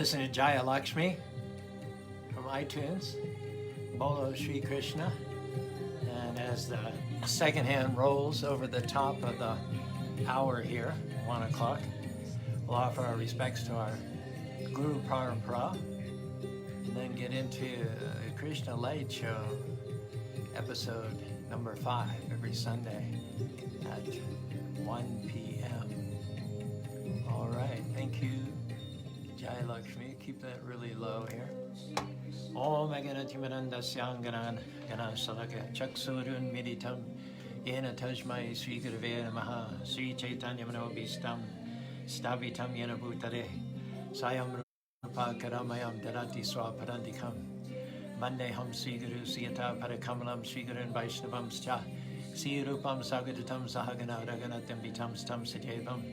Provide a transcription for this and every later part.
Listen to Jaya Lakshmi from iTunes, Bolo Shri Krishna. And as the second hand rolls over the top of the hour here, 1 o'clock, we'll offer our respects to our Guru Parampara, and then get into the Krishna Lite show, episode number 5, every Sunday at 1 p.m. All right, thank you, Jai Lakshmi. Keep that really low here. Om Meganatimanandasyanganan Ganashalaka Chaksurun Miditam Yena Tajmai Sri Gurave Namaha Sri Chaitanya Manobhistam Stavitam Yena Bhutare Sayam Rupa Karamayam Darati Swaparandikam Mandeham Sri Guru Siyata Parakamalam Sri Gurun Vaishnavam Scha Sri Rupam Sagadatam Sahagana Raganatam Vitam Stam Sajevam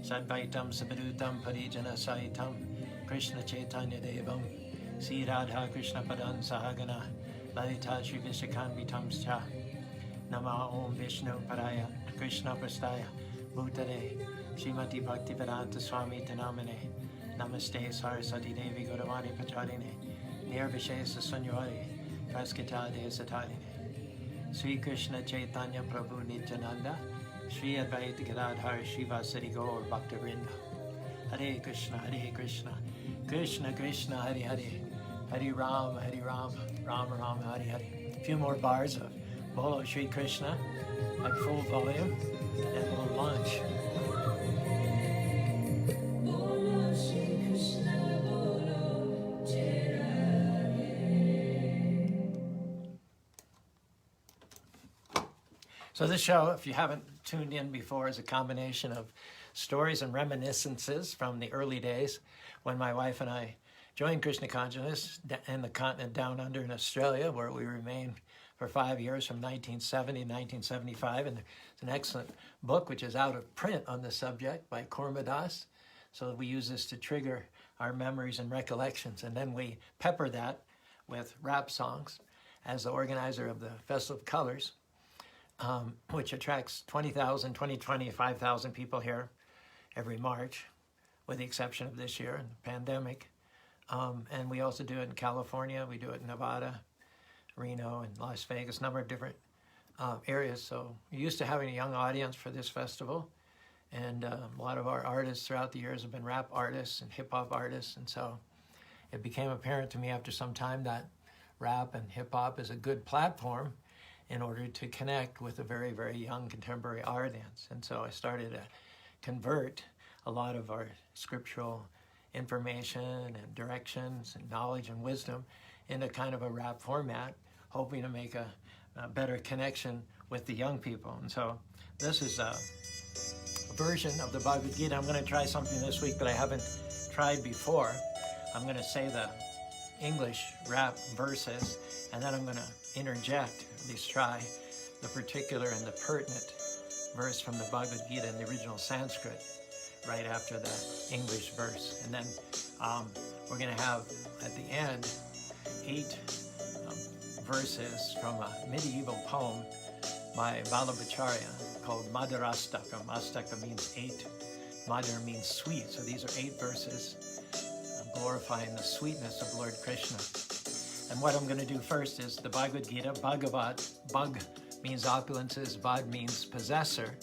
Sadvaitam Sabadutam Parijana Saitam Krishna Chaitanya Devam Sri Radha Krishna Padan Sahagana Lalita Shri Vishakan Vitam Scha Nama Om Vishnu Paraya Krishna Prastaya Bhutare Srimati Bhakti Vedanta Swami Tanamane Namaste Saraswati Devi Gauravani Pacharine Nirvishesa Sunyori Praskita De Satarine Sri Krishna Chaitanya Prabhu Nityananda Sri Advaita Gadadhar Shiva Sri Gaur Bhakta Vrinda Hare Krishna Krishna Krishna Hare Hare Hare Rama Rama Rama Hare Hare. A few more bars of Bolo Shri Krishna at full volume and we'll launch. So this show, if you haven't tuned in before, is a combination of stories and reminiscences from the early days when my wife and I joined Krishna Consciousness in the continent down under in Australia, where we remained for 5 years from 1970 to 1975. And it's an excellent book, which is out of print on the subject by Kormadas. So we use this to trigger our memories and recollections. And then we pepper that with rap songs. As the organizer of the Festival of Colors, which attracts 20,000, 25,000 people here every March, with the exception of this year and the pandemic. And we also do it in California, we do it in Nevada, Reno, and Las Vegas, a number of different areas. So we're used to having a young audience for this festival. And a lot of our artists throughout the years have been rap artists and hip-hop artists. And so it became apparent to me after some time that rap and hip-hop is a good platform in order to connect with a very, very young contemporary audience. And so I started to convert a lot of our scriptural information and directions and knowledge and wisdom into kind of a rap format, hoping to make a better connection with the young people. And so this is a version of the Bhagavad Gita. I'm going to try something this week that I haven't tried before. I'm going to say the English rap verses, and then I'm going to interject, at least try, the particular and the pertinent verse from the Bhagavad Gita in the original Sanskrit right after the English verse. And then we're going to have, at the end, 8 verses from a medieval poem by Vallabhacharya called Madhurastakam. Astaka means 8. Madhur means sweet. So these are 8 verses glorifying the sweetness of Lord Krishna. And what I'm going to do first is the Bhagavad Gita. Bhagavad, Bhag means opulences, Vad means possessor,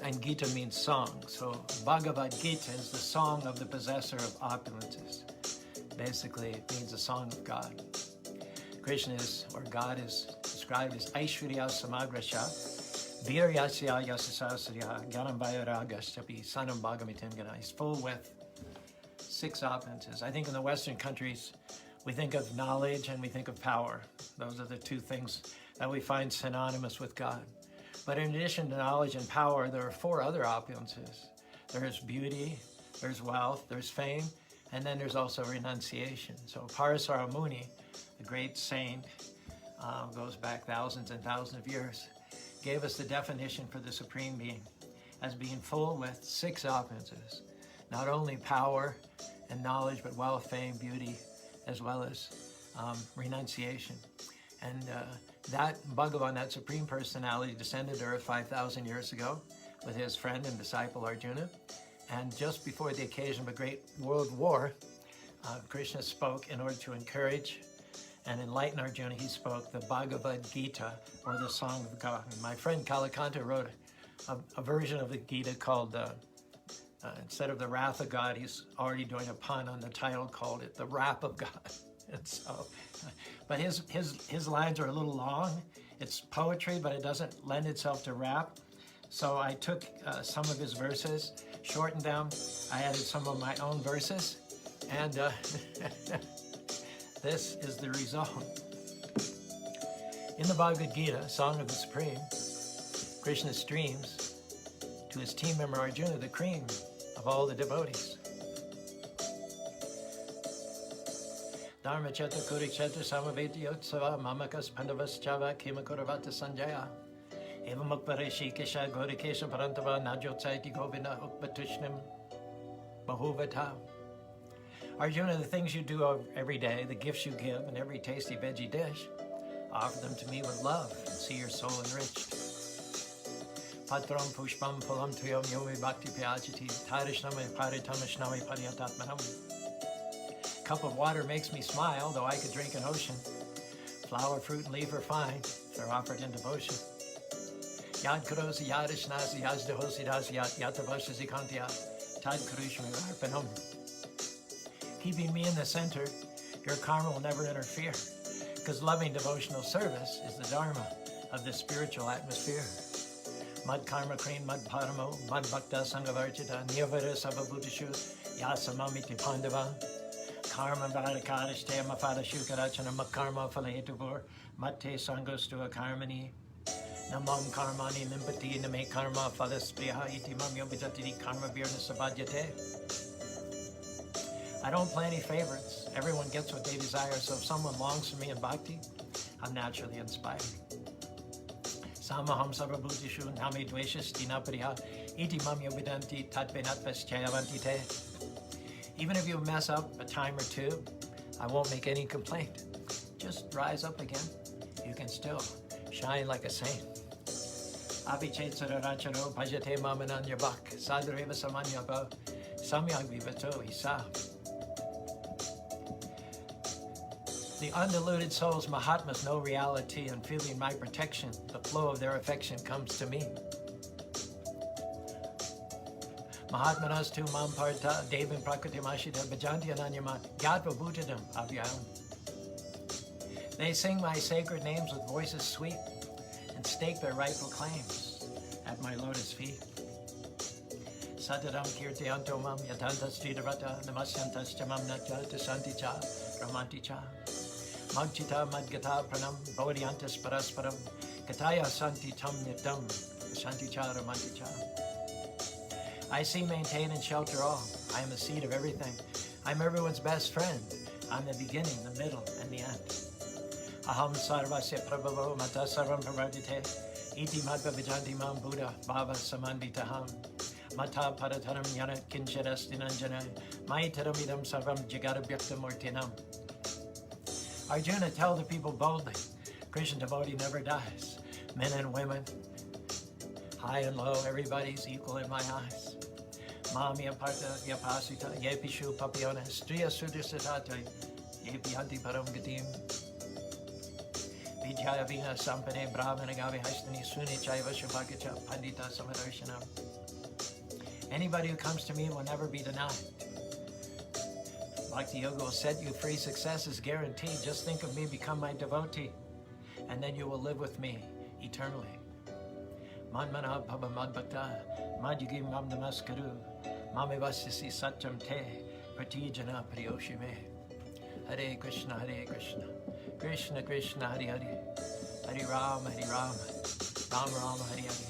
and Gita means song. So Bhagavad Gita is the song of the possessor of opulences. Basically, it means the song of God. Krishna is, or God is described as Aishwarya Samagrasha, Viryasya Yasasasya, Gyanambhaya Ragashapi, Sanam Bhagamitim Gana. He's full with 6 opulences. I think in the Western countries, we think of knowledge and we think of power. Those are the 2 things that we find synonymous with God. But in addition to knowledge and power, there are 4 other opulences. There's beauty, there's wealth, there's fame, and then there's also renunciation. So Parasara Muni, the great saint, goes back thousands and thousands of years, gave us the definition for the Supreme Being as being full with 6 opulences. Not only power and knowledge, but wealth, fame, beauty, as well as renunciation. And that Bhagavan, that Supreme Personality, descended to earth 5,000 years ago with his friend and disciple Arjuna. And just before the occasion of a great world war, Krishna spoke in order to encourage and enlighten Arjuna. He spoke the Bhagavad Gita, or the Song of God. And my friend Kalakanta wrote a version of the Gita called, instead of the Wrath of God, he's already doing a pun on the title, called it the Rap of God. And so, but his lines are a little long. It's poetry, but it doesn't lend itself to rap. So I took some of his verses, shortened them. I added some of my own verses, and this is the result. In the Bhagavad Gita, Song of the Supreme, Krishna streams to his team member Arjuna the cream of all the devotees. Dharma Cheta Kurikshetra Samaveti Yotsava Mamakas Pandavas Chava Kimakuravata Sanjaya Eva Mukpareshi Kesha Gorikesha Parantava Najotsaiti Govinda Ukpatushnim Bahuvata. Arjuna, the things you do every day, the gifts you give, and every tasty veggie dish, offer them to me with love and see your soul enriched. Patram Pushpam Pulam Tuyam Yomi Bhakti Pyajati Tarishnami Paritamashnami Pariyatatmanam. Cup of water makes me smile, though I could drink an ocean. Flower, fruit, and leaf are fine if they're offered in devotion. Yad Kurosi Yadishnasi Yazdahosi Dasyat Yatavashasi Kantia Tad Kurushmi Arpanam. Keeping me in the center, your karma will never interfere, because loving devotional service is the dharma of the spiritual atmosphere. Mad karma kreen, mad paramo, mad bhakta sangavarchita, niyavara sababhutishu, yasamamiti pandava. Karma Varakadishte Mafada Shukarachana Makarma Falahetubur Mate Sangostu Karmani Namam Karmani Limpati Name Karma Falaspriha Itimam Yobitati Karma Virna Sabhadyate. I don't play any favorites. Everyone gets what they desire, so if someone longs for me in bhakti, I'm naturally inspired. Samaham Sarvabhutishu Name Dveshas Dinapariha Itimam Yobidanti Tatvenatves Chayavantite. Even if you mess up a time or two, I won't make any complaint. Just rise up again. You can still shine like a saint. Abhichetsadaracharo bhajate mamananyabhak sadareva samanyabha samyag vivato isa. The undiluted soul's Mahatmas know reality, and feeling my protection, the flow of their affection comes to me. Mahatmanas tu mam parta devim prakritimashita bhajanti ananyama gyatva bhutadam avyam. They sing my sacred names with voices sweet and stake their rightful claims at my lotus feet. Satadam kirtiyanto mam yatantas tridarata namasyantas chamam natjata santicha ramanticha magchita madgata pranam bodhyantas parasparam kataya santi tam nitam santicha ramanticha. I see, maintain, and shelter all. I am the seed of everything. I'm everyone's best friend. I'm the beginning, the middle, and the end. Aham sarvasya prabhavo mata sarvam pravardite iti madhva vijanti mam buddha bhava samanditaham mata parataram yana kinchadastinanjana maitaram idam sarvam jagadabhyakta murtinam. Arjuna, tell the people boldly, Krishna devotee never dies. Men and women, high and low, everybody's equal in my eyes. Mamya parta yapasita yepishu papiona striya sudisatata yepianti param gatim. Vijaya vina sampane brahmana gavi haistani suni chaiva shubhakacha pandita samadarshana. Anybody who comes to me will never be denied. Bhakti Yoga will set you free. Success is guaranteed. Just think of me, become my devotee, and then you will live with me eternally. Manmana bhava madbhakta madhyagim mam namaskaru mame vasisi satyam te pratijana priyoshime. Hare Krishna, Krishna Krishna, Hare Hare, Hare Rama, Rama Rama, Hare Hare.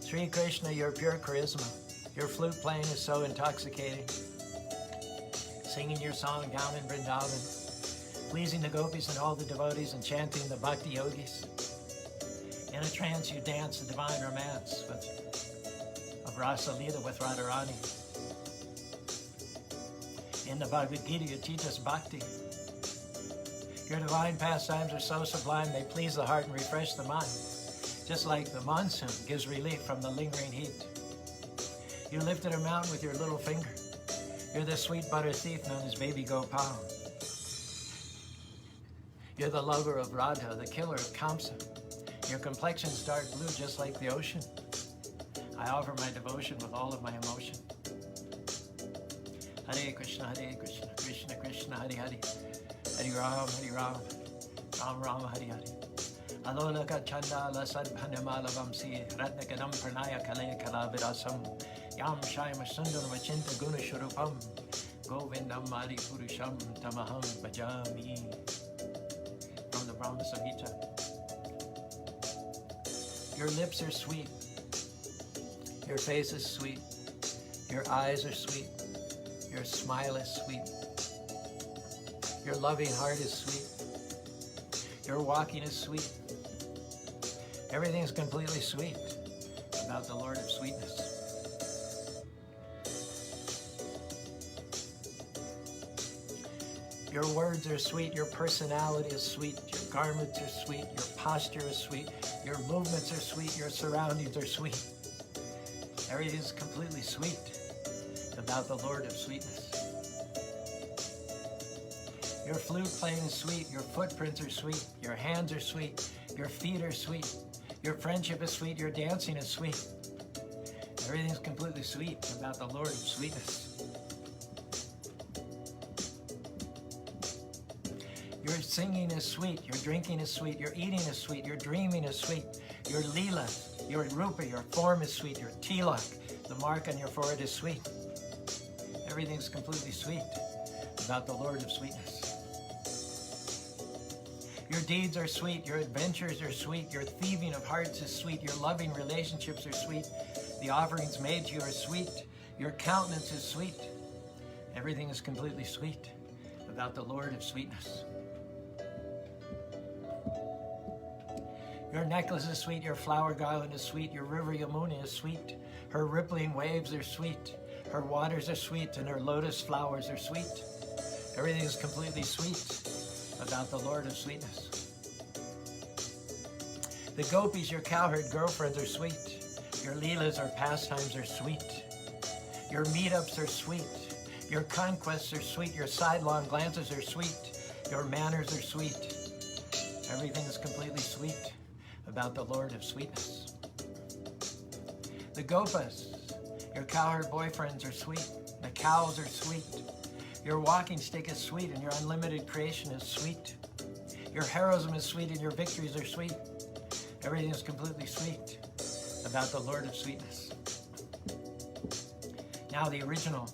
Sri Krishna, your pure charisma, your flute playing is so intoxicating. Singing your song down in Vrindavan, pleasing the gopis and all the devotees, and chanting the bhakti yogis. In a trance, you dance the divine romance of Rasa Lila with Radharani. In the Bhagavad Gita, you teach us bhakti. Your divine pastimes are so sublime, they please the heart and refresh the mind, just like the monsoon gives relief from the lingering heat. You lifted a mountain with your little finger. You're the sweet butter thief known as Baby Gopal. You're the lover of Radha, the killer of Kamsa. Your complexion's dark blue just like the ocean. I offer my devotion with all of my emotion. Hare Krishna, Krishna Krishna, Hare Hare. Hare Ram, Ram Ram, Hare Hare. Alolaka Chandala Sadbhanamala Vamsi, Ratnakanam Pranaya Kalaya Kalavirasam, Yam Shaima Sundar Machinta Gunashurupam, Govindam Mari Purusham Tamaham Bhajami. From the Brahmasa Gita. Your lips are sweet. Your face is sweet. Your eyes are sweet. Your smile is sweet. Your loving heart is sweet. Your walking is sweet. Everything is completely sweet about the Lord of Sweetness. Your words are sweet, your personality is sweet, your garments are sweet, your posture is sweet, your movements are sweet, your surroundings are sweet. Everything is completely sweet about the Lord of Sweetness. Your flute playing is sweet, your footprints are sweet, your hands are sweet, your feet are sweet, your friendship is sweet, your dancing is sweet. Everything is completely sweet about the Lord of Sweetness. Your singing is sweet, your drinking is sweet, your eating is sweet, your dreaming is sweet, your lila, your rupa, your form is sweet, your tilak, the mark on your forehead is sweet. Everything is completely sweet about the Lord of Sweetness. Your deeds are sweet, your adventures are sweet, your thieving of hearts is sweet, your loving relationships are sweet, the offerings made to you are sweet, your countenance is sweet. Everything is completely sweet about the Lord of Sweetness. Your necklace is sweet, your flower garland is sweet, your river Yamuna is sweet, her rippling waves are sweet, her waters are sweet, and her lotus flowers are sweet. Everything is completely sweet about the Lord of Sweetness. The gopis, your cowherd girlfriends, are sweet. Your leelas or pastimes are sweet. Your meetups are sweet. Your conquests are sweet. Your sidelong glances are sweet. Your manners are sweet. Everything is completely sweet about the Lord of Sweetness. The gopas, your cowherd boyfriends, are sweet. The cows are sweet. Your walking stick is sweet, and your unlimited creation is sweet. Your heroism is sweet, and your victories are sweet. Everything is completely sweet about the Lord of Sweetness. Now the original,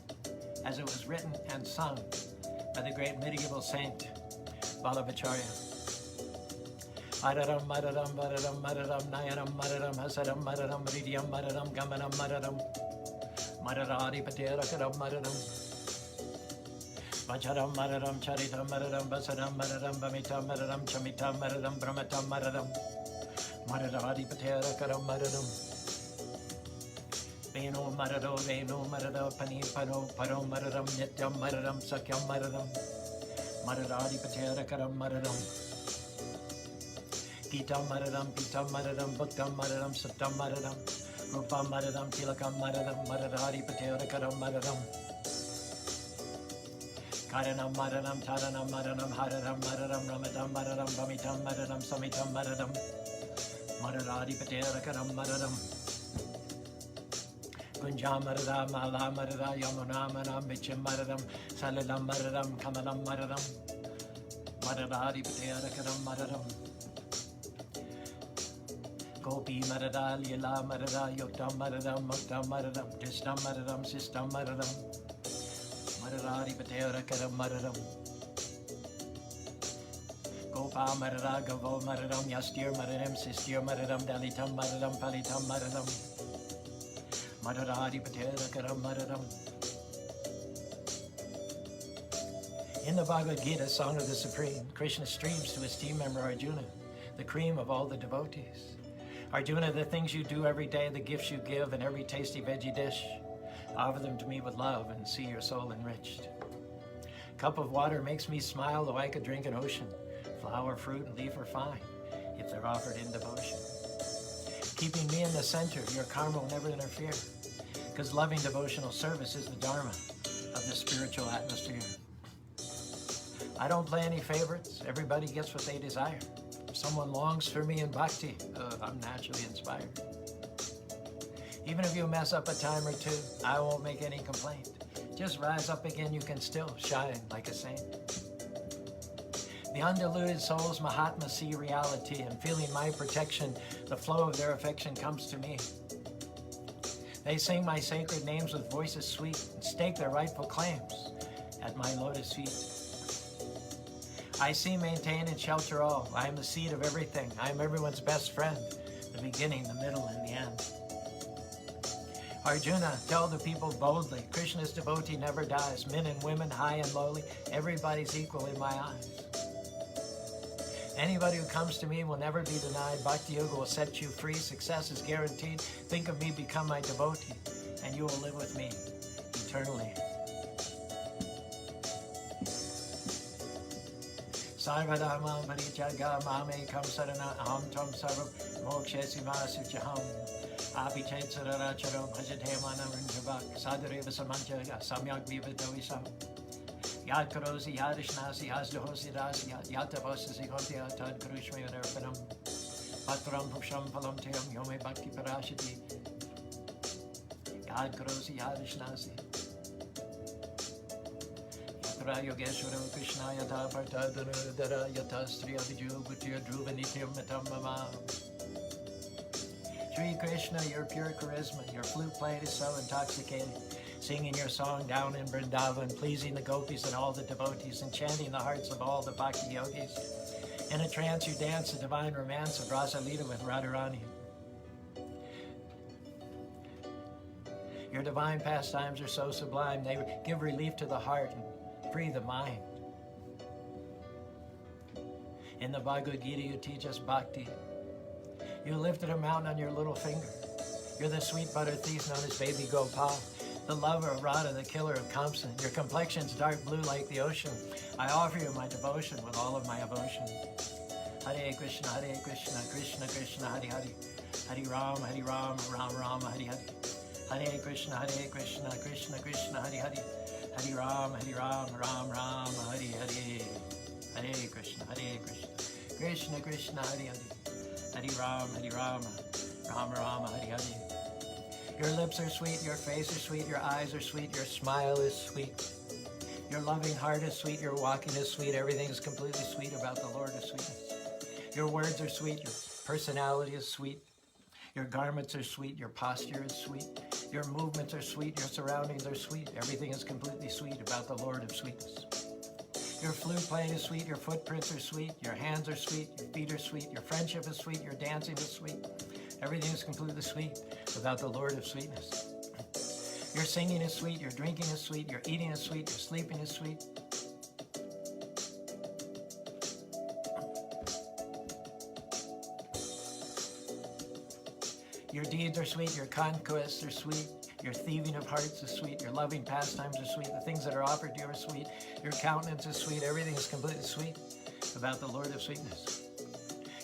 as it was written and sung by the great medieval saint, Vallabhacharya. Madaram, madaram, madaram, madaram, nayanam, madaram, hasaram, madaram, mridyam, madaram, gamanam, madaram, madarari paterakaram, madaram, vacharam, madaram, charitam, madaram, vasaram, madaram, bamitam, madaram, chamitam, madaram, brahmatam, madaram, madarari paterakaram, madaram, veno, madado, pani, pano, paro, madaram, nityam, madaram, sakyam, madaram, madarari paterakaram, madaram, Gita Madaram, Pita Madaram, Bhaktam Madaram, Satam Madaram, Rupa Madaram, Tilakam Madaram, Madadari Paterakaram Madaram, Karanam Madaram, Taranam Madaram, Hararam Madaram, Ramadam Madaram, Bamitam Madaram, Samitam Madaram, Madadari Paterakaram Madaram, Kunjam Madaram, Mala Madara, Yamuna Madam, Bichim Madaram, Saladam Madaram, Kamalam Madaram, Madadari Paterakaram Madaram, Gopi Madada, Lila Madada, Yoktam Madadam, Muktam Madadam, Distam Madadam, Sistam Madadam, Madadari Paterakaram Madadam, Gopa Madada, Gavo Madadam, Yastir Madadam, Sistir Madadam, Dalitam Madadam, Palitam Madadam, Madadari Paterakaram Madadam. In the Bhagavad Gita, Song of the Supreme, Krishna streams to his team member Arjuna, the cream of all the devotees. Arjuna, the things you do every day, the gifts you give, and every tasty veggie dish, offer them to me with love and see your soul enriched. Cup of water makes me smile, though I could drink an ocean. Flower, fruit, and leaf are fine if they're offered in devotion. Keeping me in the center, your karma will never interfere, because loving devotional service is the dharma of the spiritual atmosphere. I don't play any favorites. Everybody gets what they desire. If someone longs for me in bhakti, I'm naturally inspired. Even if you mess up a time or two, I won't make any complaint. Just rise up again, you can still shine like a saint. The undiluted souls Mahatma see reality, and feeling my protection, the flow of their affection comes to me. They sing my sacred names with voices sweet and stake their rightful claims at my lotus feet. I see, maintain, and shelter all. I am the seed of everything. I am everyone's best friend, the beginning, the middle, and the end. Arjuna, tell the people boldly, Krishna's devotee never dies. Men and women, high and lowly, everybody's equal in my eyes. Anybody who comes to me will never be denied. Bhakti Yoga will set you free. Success is guaranteed. Think of me, become my devotee, and you will live with me eternally. Sarvadharma Parijaga Mamekam Sarana Aham Tam Sarvam Mokshesi Vasujaham Abhichet Sararacharo Bhajate Manarinjabak Sadareva Samancha Samyak Vivatovisam Yad Karosi Yadishnasi Yazdahosi Rasi Yatavasi Hotia Tad Kurushme Arpanam Patram Pusham Palam Team Yome Bhakti Parashati Yad Karosi Yadishnasi Yogeshwara Krishna Yata Partadara Yata Sri Abhiju Bhutya Dhruva Nityam Matam Mama. Shri Krishna, your pure charisma, your flute playing is so intoxicating. Singing your song down in Vrindavan, pleasing the gopis and all the devotees, enchanting the hearts of all the bhakti yogis. In a trance you dance the divine romance of Rasa Lita with Radharani. Your divine pastimes are so sublime, they give relief to the heart and free the mind. In the Bhagavad Gita you teach us bhakti. You lifted a mountain on your little finger. You're the sweet butter thief known as Baby Gopal, the lover of Radha, the killer of Kamsa. Your complexion's dark blue like the ocean. I offer you my devotion with all of my devotion. Hare Krishna, Krishna Krishna, Hare Hare. Hare Ram, Ram Ram, Hare Hare. Hare Krishna, Krishna Krishna, Hare Hare. Hare Ram, Ram Ram, Hare Hare. Hare Krishna, Krishna Krishna, Hare Hare. Hare Ram, Ram Ram, Hare Hare. Your lips are sweet, your face is sweet, your eyes are sweet, your smile is sweet. Your loving heart is sweet, your walking is sweet, everything is completely sweet about the Lord of sweetness. Your words are sweet, your personality is sweet. Your garments are sweet, your posture is sweet. Your movements are sweet, your surroundings are sweet. Everything is completely sweet about the Lord of sweetness. Your flute playing is sweet, your footprints are sweet, your hands are sweet, your feet are sweet, your friendship is sweet, your dancing is sweet. Everything is completely sweet about the Lord of sweetness. Your singing is sweet, your drinking is sweet, your eating is sweet, your sleeping is sweet. Your deeds are sweet, your conquests are sweet, your thieving of hearts is sweet, your loving pastimes are sweet, the things that are offered to you are sweet, your countenance is sweet, everything is completely sweet about the Lord of sweetness.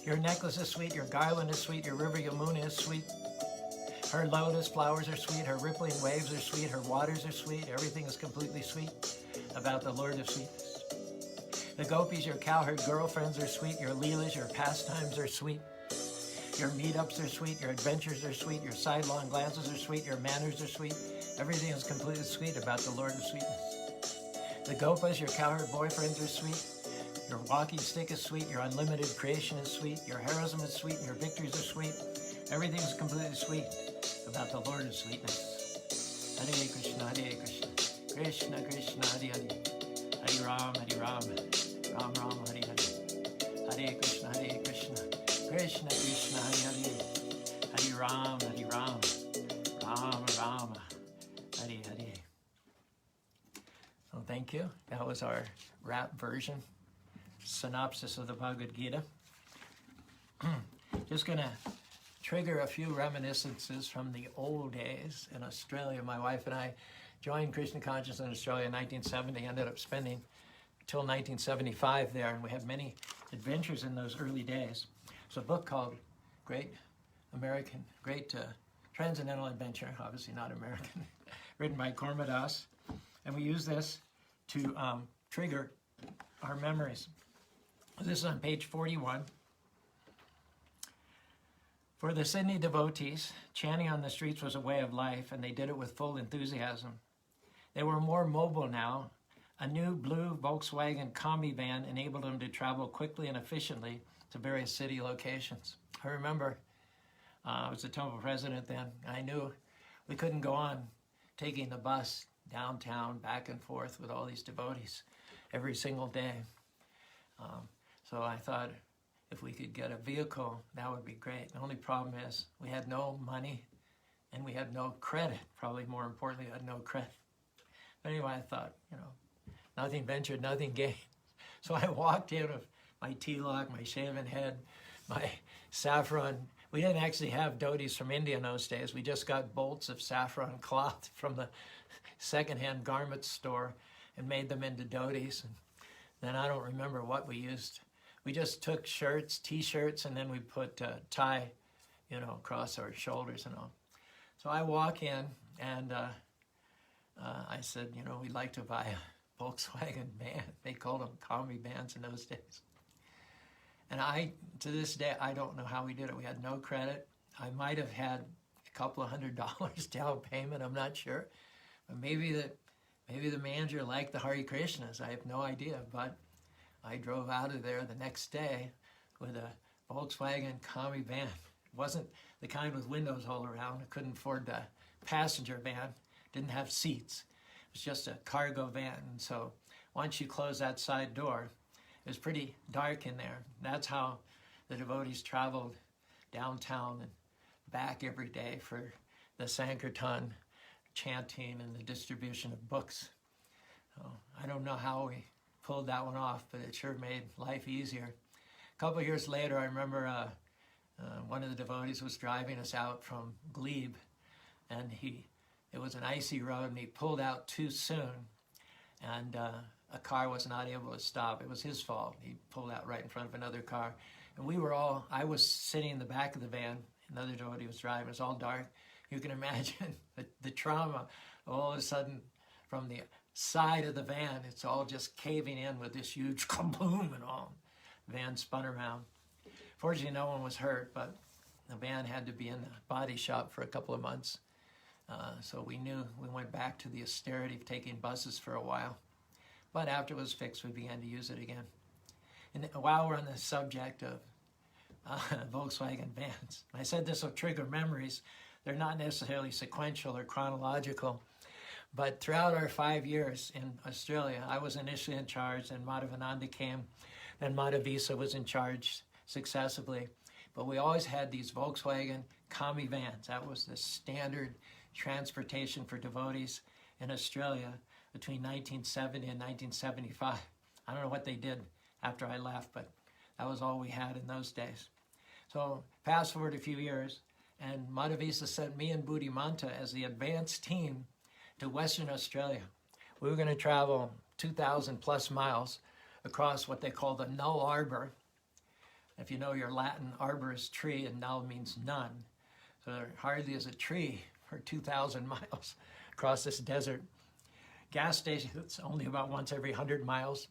Your necklace is sweet, your garland is sweet, your river Yamuna is sweet. Her lotus flowers are sweet, her rippling waves are sweet, her waters are sweet, everything is completely sweet about the Lord of sweetness. The gopis, your cowherd girlfriends are sweet, your leelas, your pastimes are sweet. Your meetups are sweet, your adventures are sweet, your sidelong glances are sweet, your manners are sweet. Everything is completely sweet about the Lord of sweetness. The gopas, your cowherd boyfriends are sweet. Your walking stick is sweet, your unlimited creation is sweet, your heroism is sweet, and your victories are sweet. Everything is completely sweet about the Lord of sweetness. Hare Krishna, Krishna Krishna, Hare Hare. Hare Ram, Ram Ram, Hare Hare. Hare Krishna, Krishna Krishna, Hare Hare. Hare Ram, Ram Ram, Hare Hare. So thank you. That was our rap version, synopsis of the Bhagavad Gita. Just going to trigger a few reminiscences from the old days in Australia. My wife and I joined Krishna consciousness in Australia in 1970, ended up spending till 1975 there, and we had many adventures in those early days. It's a book called Great Transcendental Adventure, obviously not American, written by Kormadas. And we use this to trigger our memories. This is on page 41. For the Sydney devotees, chanting on the streets was a way of life, and they did it with full enthusiasm. They were more mobile now. A new blue Volkswagen Kombi van enabled them to travel quickly and efficiently to various city locations. I remember I was the temple president then. I knew we couldn't go on taking the bus downtown back and forth with all these devotees every single day. So I thought if we could get a vehicle, that would be great. The only problem is we had no money and we had no credit. Probably more importantly, we had no credit. But anyway, I thought, nothing ventured, nothing gained. So I walked in with my T-lock, my shaven head, my saffron. We didn't actually have dhotis from India in those days. We just got bolts of saffron cloth from the secondhand garment store and made them into dhotis. And then I don't remember what we used. We just took shirts, T-shirts, and then we put tie, across our shoulders and all. So I walk in and I said, we'd like to buy a Volkswagen van. They called them Kombi vans in those days. And to this day, I don't know how we did it. We had no credit. I might have had a couple of $100 down payment. I'm not sure. But maybe the manager liked the Hare Krishnas. I have no idea. But I drove out of there the next day with a Volkswagen Kombi van. It wasn't the kind with windows all around. I couldn't afford the passenger van. Didn't have seats. It was just a cargo van. And so once you close that side door, it was pretty dark in there. That's how the devotees traveled downtown and back every day for the Sankirtan chanting and the distribution of books. So I don't know how we pulled that one off, but it sure made life easier. A couple of years later, I remember one of the devotees was driving us out from Glebe, and it was an icy road, and he pulled out too soon, and a car was not able to stop. It was his fault. He pulled out right in front of another car. And I was sitting in the back of the van. Another devotee was driving. It was all dark. You can imagine the trauma. All of a sudden, from the side of the van, it's all just caving in with this huge kaboom and all. The van spun around. Fortunately, no one was hurt, but the van had to be in the body shop for a couple of months. So we went back to the austerity of taking buses for a while. But after it was fixed, we began to use it again. And while we're on the subject of Volkswagen vans, I said this will trigger memories. They're not necessarily sequential or chronological. But throughout our 5 years in Australia, I was initially in charge, and Madhavananda came, then Madhavisa was in charge successively. But we always had these Volkswagen Kombi vans. That was the standard transportation for devotees in Australia between 1970 and 1975. I don't know what they did after I left, but that was all we had in those days. So fast forward a few years, and Madhavisa sent me and Buddhimanta as the advanced team to Western Australia. We were going to travel 2,000 plus miles across what they call the Null Arbor. If you know your Latin, arbor is tree, and null means none. So there hardly is a tree for 2,000 miles across this desert. Gas station, it's only about once every 100 miles.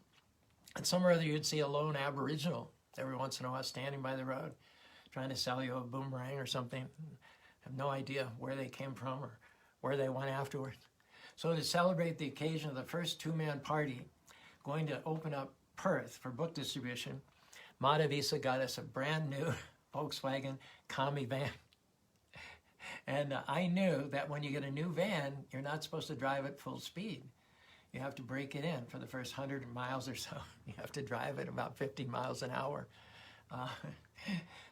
And somewhere or other you'd see a lone Aboriginal every once in a while standing by the road trying to sell you a boomerang or something. I have no idea where they came from or where they went afterwards. So to celebrate the occasion of the first two-man party going to open up Perth for book distribution, Madhavisa got us a brand new Volkswagen Kombi van. And I knew that when you get a new van, you're not supposed to drive at full speed. You have to break it in for the first 100 miles or so. You have to drive at about 50 miles an hour.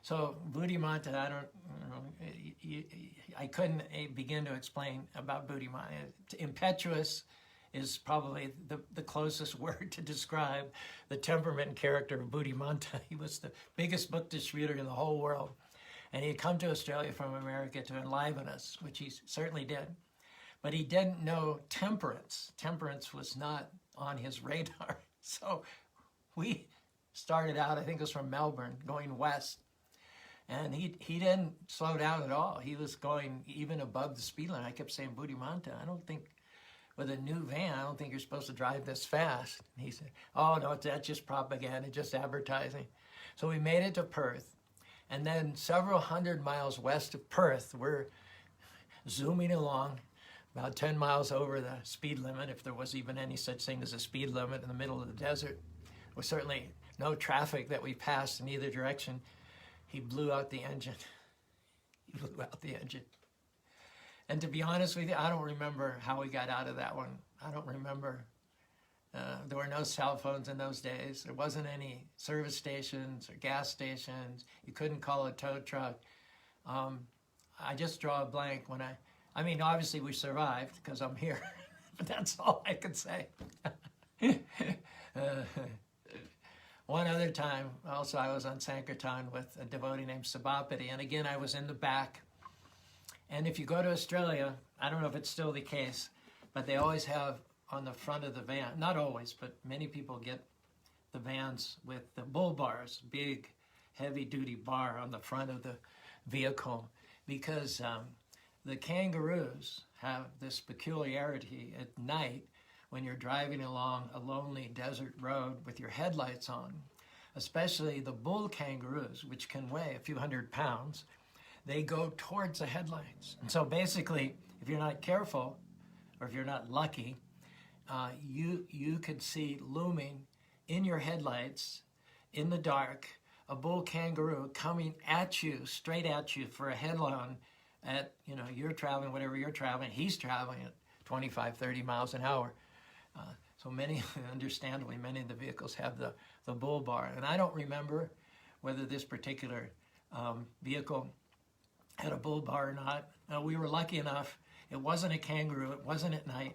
So Buddhimanta, I couldn't begin to explain about Buddhimanta. Impetuous is probably the closest word to describe the temperament and character of Buddhimanta. He was the biggest book distributor in the whole world. And he had come to Australia from America to enliven us, which he certainly did. But he didn't know temperance. Temperance was not on his radar. So we started out, I think it was from Melbourne, going west. And he didn't slow down at all. He was going even above the speed limit. I kept saying, Buddhimanta, I don't think with a new van, I don't think you're supposed to drive this fast. And he said, oh, no, that's just propaganda, just advertising. So we made it to Perth. And then several hundred miles west of Perth, we're zooming along, about 10 miles over the speed limit, if there was even any such thing as a speed limit in the middle of the desert. There was certainly no traffic that we passed in either direction. He blew out the engine. He blew out the engine. And to be honest with you, I don't remember how we got out of that one. I don't remember. There were no cell phones in those days. There wasn't any service stations or gas stations. You couldn't call a tow truck. I just draw a blank when I mean, obviously we survived because I'm here, but that's all I could say. One other time, also I was on Sankirtan with a devotee named Sabapati, and again I was in the back. And if you go to Australia, I don't know if it's still the case, but they always have on the front of the van, not always, but many people get the vans with the bull bars, big heavy-duty bar on the front of the vehicle, because the kangaroos have this peculiarity at night when you're driving along a lonely desert road with your headlights on, especially the bull kangaroos, which can weigh a few hundred pounds. They go towards the headlights. And so basically, if you're not careful, or if you're not lucky, you could see looming in your headlights, in the dark, a bull kangaroo coming at you, straight at you for a head-on at, you're traveling, whatever you're traveling, he's traveling at 25, 30 miles an hour. So understandably, many of the vehicles have the bull bar. And I don't remember whether this particular vehicle had a bull bar or not. We were lucky enough. It wasn't a kangaroo. It wasn't at night.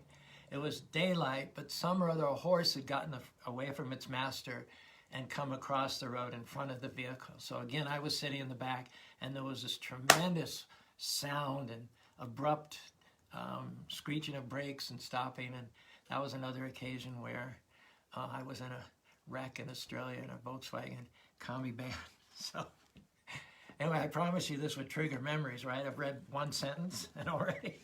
It was daylight, but some or other a horse had gotten away from its master and come across the road in front of the vehicle. So again, I was sitting in the back, and there was this tremendous sound and abrupt screeching of brakes and stopping. And that was another occasion where I was in a wreck in Australia in a Volkswagen Kombi van. So anyway, I promise you this would trigger memories, right? I've read one sentence and already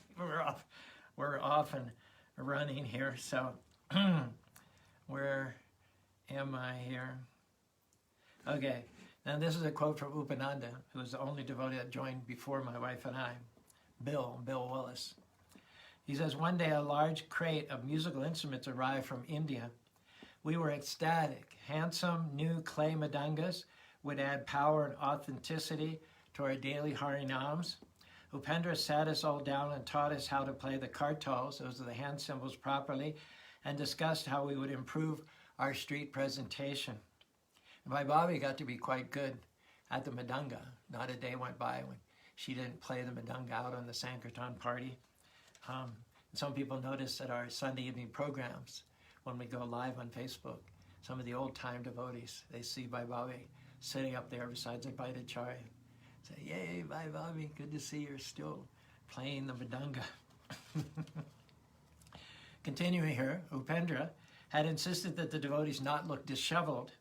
we're off and running here. So where am I here? Okay, now this is a quote from Upananda, who was the only devotee that joined before my wife and I, Bill Willis. He says, one day a large crate of musical instruments arrived from India. We were ecstatic. Handsome new clay madangas would add power and authenticity to our daily harinams. Upendra sat us all down and taught us how to play the kartals, those are the hand cymbals, properly, and discussed how we would improve our street presentation. And my Bobby got to be quite good at the madanga. Not a day went by when she didn't play the madanga out on the Sankirtan party. Some people notice at our Sunday evening programs, when we go live on Facebook, some of the old-time devotees, they see Bhai Bobby sitting up there beside the Bhai Acharya. Say, yay, Bhai Bobby, good to see you're still playing the madanga. Continuing here, Upendra had insisted that the devotees not look disheveled,